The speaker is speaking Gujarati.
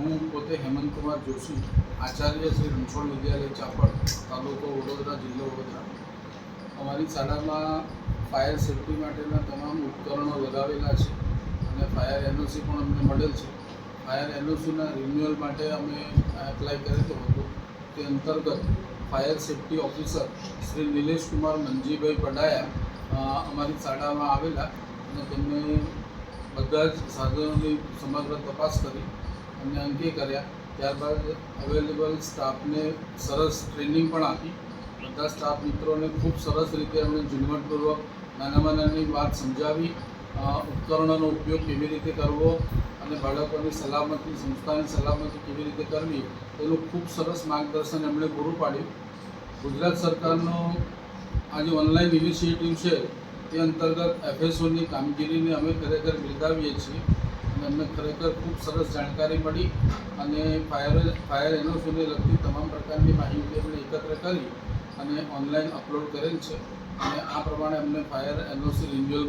હું પોતે હેમંતકુમાર જોશી, આચાર્ય શ્રી રણછોડ વિદ્યાલય ચાપડ, તાલુકો વડોદરા, જિલ્લો વડોદરા. અમારી શાળામાં ફાયર સેફ્ટી માટેના તમામ ઉપકરણો લગાવેલા છે અને ફાયર એનઓસી પણ અમને મળેલ છે. ફાયર એનઓસીના રિન્યુઅલ માટે અમે એપ્લાય કરેલો હતો. તે અંતર્ગત fire safety officer Shri Nilesh Kumar Manjibhai Padaya અમારી શાળામાં આવેલા અને તેમને બધા જ સાધનોની સમગ્ર તપાસ કરી અને અંકે કર્યા. ત્યારબાદ અવેલેબલ સ્ટાફને સરસ ટ્રેનિંગ પણ આપી. બધા સ્ટાફ મિત્રોને ખૂબ સરસ રીતે એમણે ઝીણવટપૂર્વક નાનામાં નાની વાત સમજાવી, ઉપકરણોનો ઉપયોગ કેવી રીતે કરવો અને બાળકોની સલામતી, સંસ્થાની સલામતી કેવી રીતે કરવી એનું ખૂબ સરસ માર્ગદર્શન એમણે પૂરું પાડ્યું. ગુજરાત સરકારનો આ જે ઓનલાઈન ઇનિશિયેટિવ છે તે અંતર્ગત FSOની કામગીરીને અમે ખરેખર બિરદાવીએ છીએ અને અમને ખરેખર ખૂબ સરસ જાણકારી મળી અને ફાયર એનઓસીને લગતી તમામ પ્રકારની માહિતી અમને એકત્ર કરી અને ઓનલાઈન અપલોડ કરેલ છે અને આ પ્રમાણે અમને ફાયર એનઓસી રિન્યુઅલ